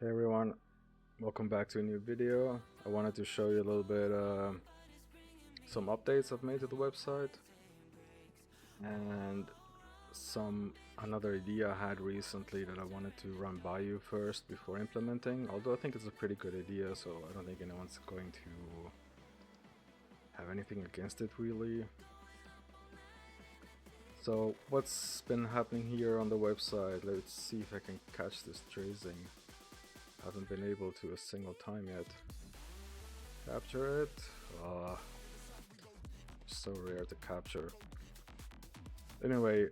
Hey everyone, welcome back to a new video. I wanted to show you a little bit some updates I've made to the website and another idea I had recently that I wanted to run by you first before implementing, although I think it's a pretty good idea, so I don't think anyone's going to have anything against it really. So what's been happening here on the website? Let's see if I can catch this tracing. Haven't been able to a single time yet. Capture it. So rare to capture. Anyway,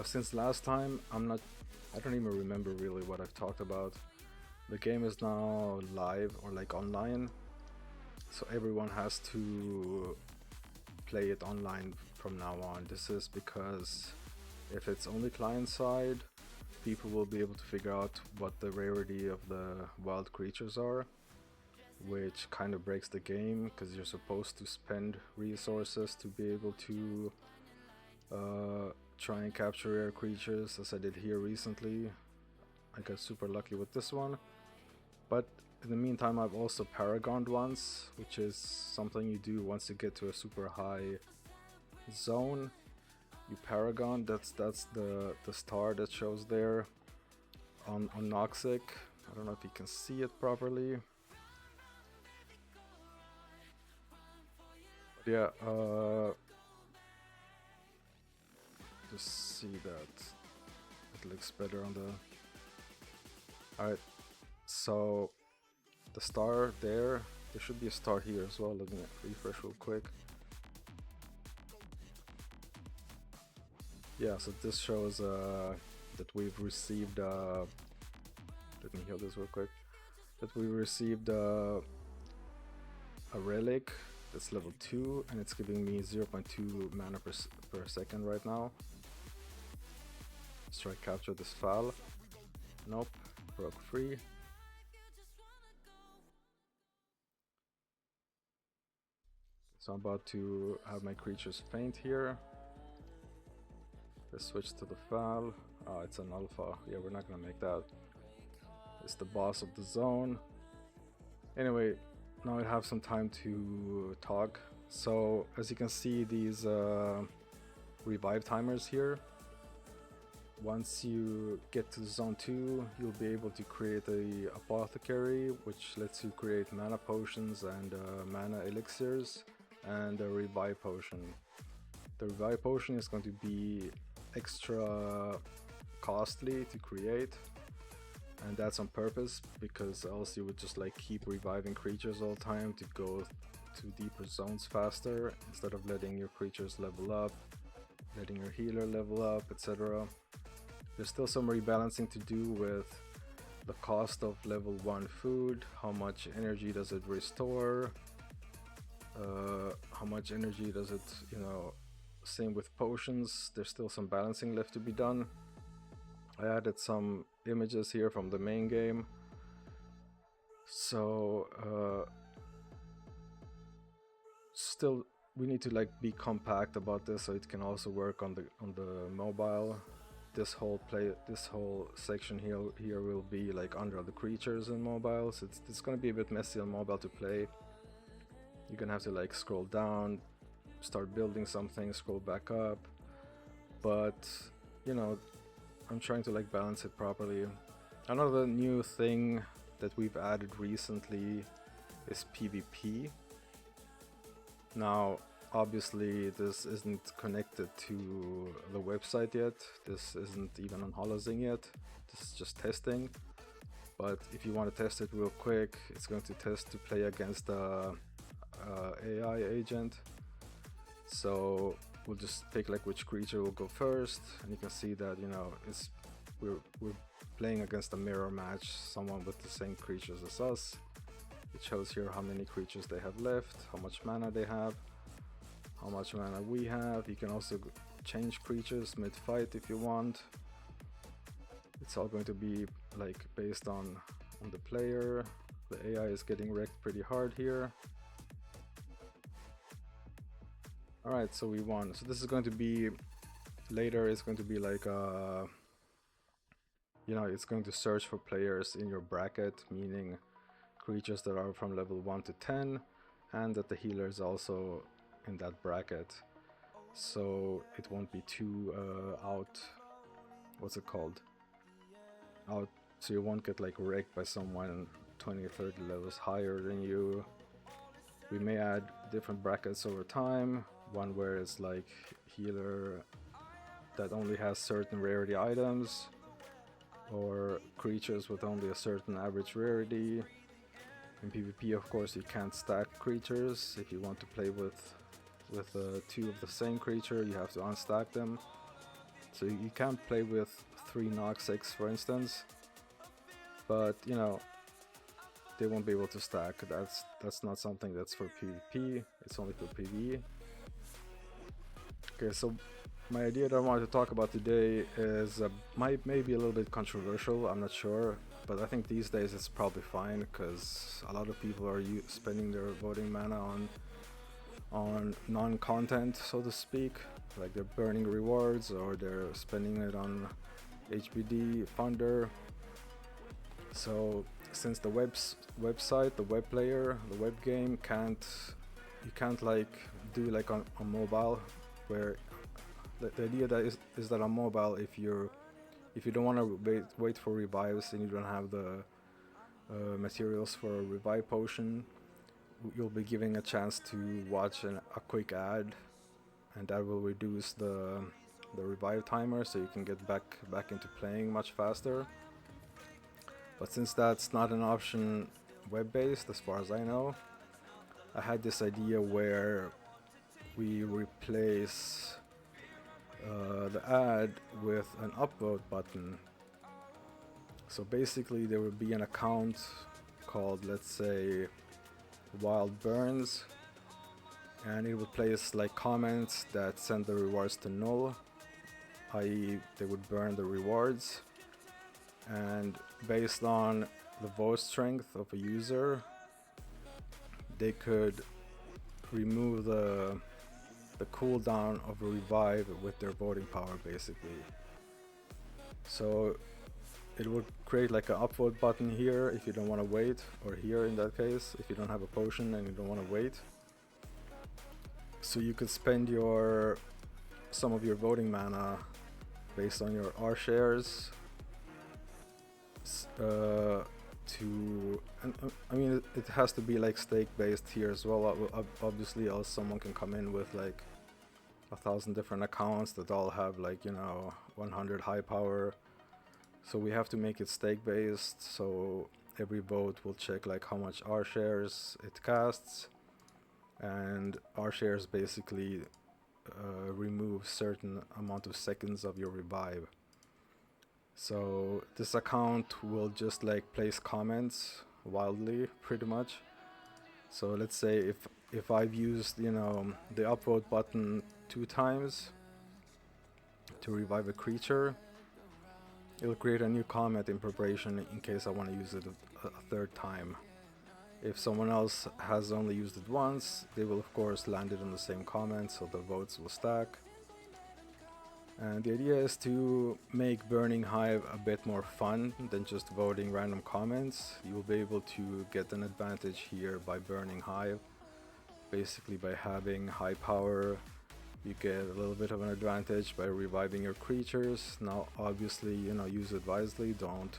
since last time, I don't even remember really what I've talked about. The game is now live or like online, so everyone has to play it online from now on. This is because if it's only client side, people will be able to figure out what the rarity of the wild creatures are, which kind of breaks the game because you're supposed to spend resources to be able to try and capture rare creatures, as I did here recently. I got super lucky with this one, but in the meantime I've also paragoned once, which is something you do once you get to a super high zone. You paragon, that's the star that shows there on Noxic. I don't know if you can see it properly. But yeah, just see that it looks better on the... Alright, so the star there should be a star here as well. Let me refresh real quick. Yeah, so this shows that we've received, let me heal this real quick, that we received a relic that's level 2 and it's giving me 0.2 mana per second right now. Let's try to capture this foul. Nope, broke free. So I'm about to have my creatures faint here. Let's switch to the foul. Oh, it's an alpha. Yeah, we're not gonna make that. It's the boss of the zone. Anyway, now I have some time to talk. So as you can see, these revive timers here. Once you get to zone 2, you'll be able to create a apothecary, which lets you create mana potions and mana elixirs, and a revive potion. The revive potion is going to be extra costly to create, and that's on purpose because else you would just like keep reviving creatures all the time to go to deeper zones faster instead of letting your creatures level up, letting your healer level up, etc. There's still some rebalancing to do with the cost of level 1 food, how much energy does it restore, how much energy does it, same with potions. There's still some balancing left to be done. I added some images here from the main game, so still we need to like be compact about this so it can also work on the mobile. This whole section here will be like under the creatures in mobile, so it's gonna be a bit messy on mobile to play. You're gonna have to like scroll down, start building something, scroll back up, but I'm trying to like balance it properly. Another new thing that we've added recently is PvP. Now obviously this isn't connected to the website yet, this isn't even on Holozing yet, this is just testing. But if you want to test it real quick, it's going to test to play against the AI agent. So we'll just pick like which creature will go first, and you can see that we're playing against a mirror match, someone with the same creatures as us. It shows here how many creatures they have left, how much mana they have, how much mana we have. You can also change creatures mid-fight if you want. It's all going to be like based on the player. The AI is getting wrecked pretty hard here. Alright, so we won. So this is going to be, later it's going to be like a you know, it's going to search for players in your bracket, meaning creatures that are from level 1 to 10, and that the healer is also in that bracket. So it won't be too out, what's it called? Out, so you won't get like raked by someone 20 or 30 levels higher than you. We may add different brackets over time, one where it's like healer that only has certain rarity items, or creatures with only a certain average rarity. In PvP, of course, you can't stack creatures. If you want to play with two of the same creature, you have to unstack them. So you can't play with 3 Nox 6, for instance. But you know, they won't be able to stack. That's not something that's for PvP. It's only for PvE. Okay, so my idea that I wanted to talk about today is maybe a little bit controversial. I'm not sure, but I think these days it's probably fine because a lot of people are spending their voting mana on non-content, so to speak. Like they're burning rewards or they're spending it on HBD, Thunder. So since the website, the web player, the web game you can't like do like on mobile, where the idea that is that on mobile, if you don't want to wait for revives and you don't have the materials for a revive potion, you'll be giving a chance to watch a quick ad, and that will reduce the revive timer, so you can get back into playing much faster. But since that's not an option web-based, as far as I know, I had this idea where we replace the ad with an upvote button. So basically there would be an account called, let's say, Wild Burns, and it would place like comments that send the rewards to null, i.e. they would burn the rewards, and based on the vote strength of a user, they could remove the cooldown of a revive with their voting power, basically. So it would create like an upvote button here if you don't want to wait, or here in that case if you don't have a potion and you don't want to wait. So you could spend some of your voting mana based on your R shares I mean, it has to be like stake based here as well, obviously, else someone can come in with like 1,000 different accounts that all have like, you know, 100 high power. So we have to make it stake based, so every vote will check like how much R shares it casts, and R shares basically remove certain amount of seconds of your revive. So this account will just like place comments wildly, pretty much. So let's say if I've used, you know, the upvote button 2 times to revive a creature, it'll create a new comment in preparation in case I want to use it a 3rd time. If someone else has only used it once, they will of course land it on the same comment, so the votes will stack. And the idea is to make Burning Hive a bit more fun than just voting random comments. You will be able to get an advantage here by Burning Hive. Basically by having high power, you get a little bit of an advantage by reviving your creatures. Now obviously, you know, use it wisely. Don't,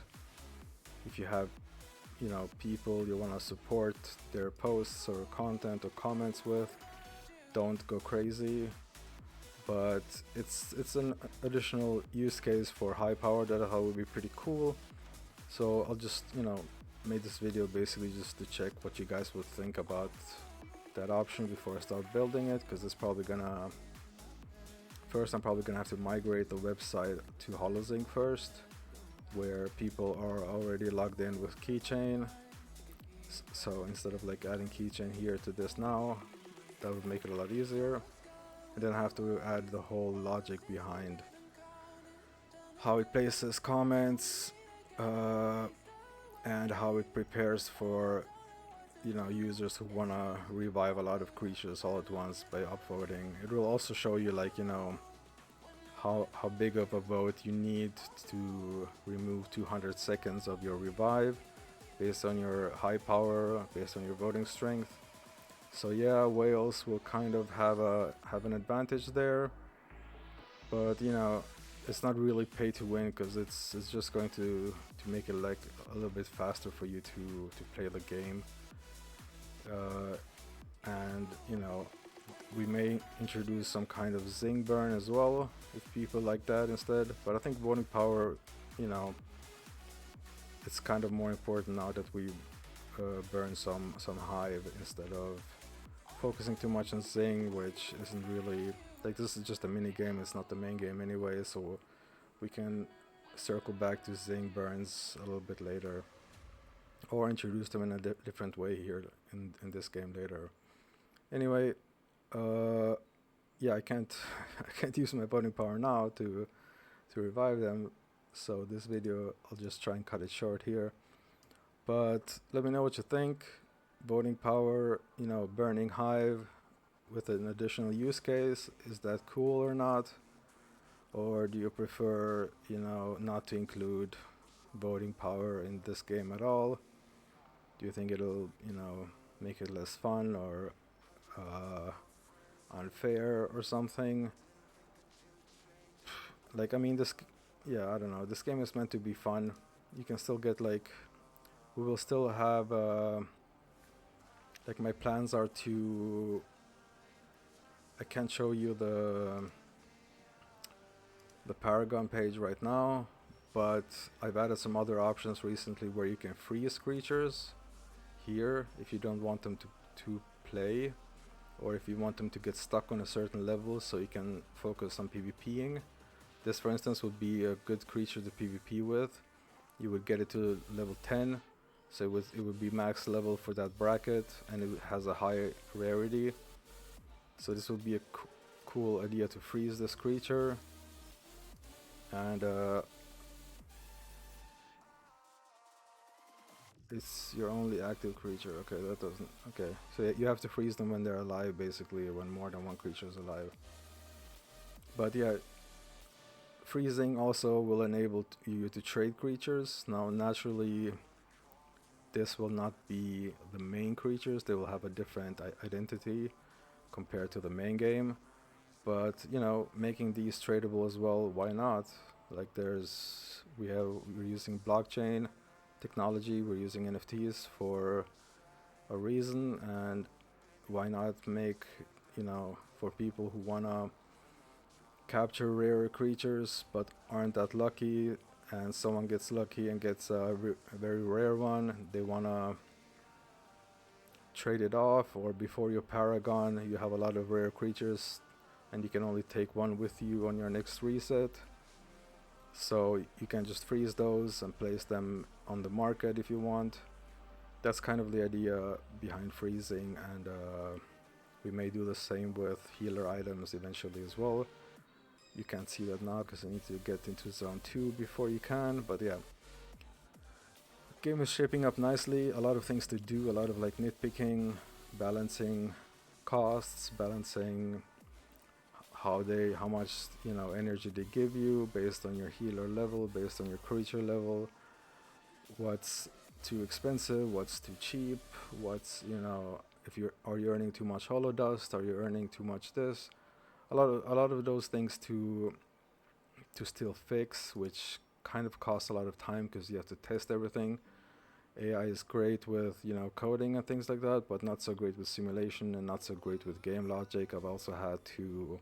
if you have, you know, people you want to support their posts or content or comments with, don't go crazy. But it's an additional use case for high power that I thought would be pretty cool. So I'll just, you know, made this video basically just to check what you guys would think about that option before I start building it, because it's probably gonna, first I'm probably gonna have to migrate the website to Holozing first, where people are already logged in with keychain. So instead of like adding keychain here to this now, that would make it a lot easier. And then I have to add the whole logic behind how it places comments and how it prepares for, you know, users who want to revive a lot of creatures all at once by upvoting. It will also show you, like, you know, how big of a vote you need to remove 200 seconds of your revive based on your high power, based on your voting strength. So yeah, whales will kind of have an advantage there, but you know, it's not really pay to win, because it's just going to make it like a little bit faster for you to play the game. And you know, we may introduce some kind of zing burn as well if people like that instead, but I think voting power, you know, it's kind of more important now that we burn some hive instead of focusing too much on zing, which isn't really, like, this is just a mini game, it's not the main game anyway, so we can circle back to zing burns a little bit later, or introduce them in a different way here in this game later. Anyway, yeah, I can't I can't use my voting power now to revive them, so this video I'll just try and cut it short here. But let me know what you think. Voting power, you know, burning hive with an additional use case, is that cool or not? Or do you prefer, you know, not to include voting power in this game at all? Do you think it'll, you know, make it less fun or unfair or something? Like, I mean, yeah, I don't know, this game is meant to be fun. You can still get, like, we will still have like, my plans are to, I can't show you the paragon page right now, but I've added some other options recently where you can freeze creatures here if you don't want them to play, or if you want them to get stuck on a certain level so you can focus on PvPing. This, for instance, would be a good creature to PvP with. You would get it to level 10, so it would be max level for that bracket, and it has a high rarity. So this would be a cool idea to freeze this creature. And it's your only active creature. Okay, that doesn't. Okay, so you have to freeze them when they're alive, basically, when more than one creature is alive. But yeah, freezing also will enable you to trade creatures. Now, naturally, this will not be the main creatures. They will have a different identity compared to the main game. But you know, making these tradable as well, why not? Like, we're using blockchain technology, we're using NFTs for a reason, and why not make, you know, for people who wanna capture rarer creatures but aren't that lucky, and someone gets lucky and gets a very rare one, they wanna trade it off, or before your paragon you have a lot of rare creatures and you can only take one with you on your next reset, so you can just freeze those and place them on the market if you want. That's kind of the idea behind freezing, and we may do the same with healer items eventually as well. You can't see that now because I need to get into zone 2 before you can, but yeah. Game is shaping up nicely, a lot of things to do, a lot of like nitpicking, balancing costs, balancing how much, you know, energy they give you based on your healer level, based on your creature level, what's too expensive, what's too cheap, what's, you know, are you earning too much holo dust, are you earning too much this, a lot of those things to still fix, which kind of costs a lot of time because you have to test everything. AI is great with, you know, coding and things like that, but not so great with simulation and not so great with game logic. I've also had to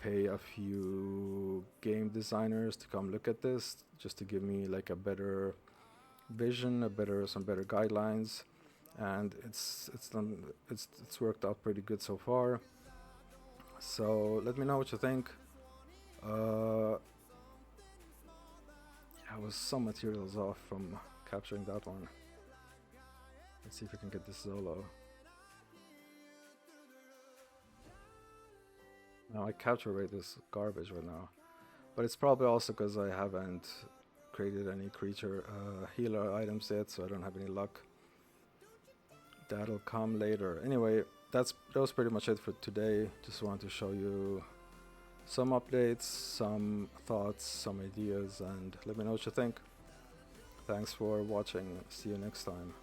pay a few game designers to come look at this just to give me like a better vision, some better guidelines, and it's worked out pretty good so far. So let me know what you think. Yeah, I was some materials off from capturing that one. Let's see if we can get this solo. Now my capture rate is garbage right now, but it's probably also because I haven't created any creature healer items yet, so I don't have any luck. That'll come later. Anyway, that was pretty much it for today. Just wanted to show you some updates, some thoughts, some ideas, and let me know what you think. Thanks for watching. See you next time.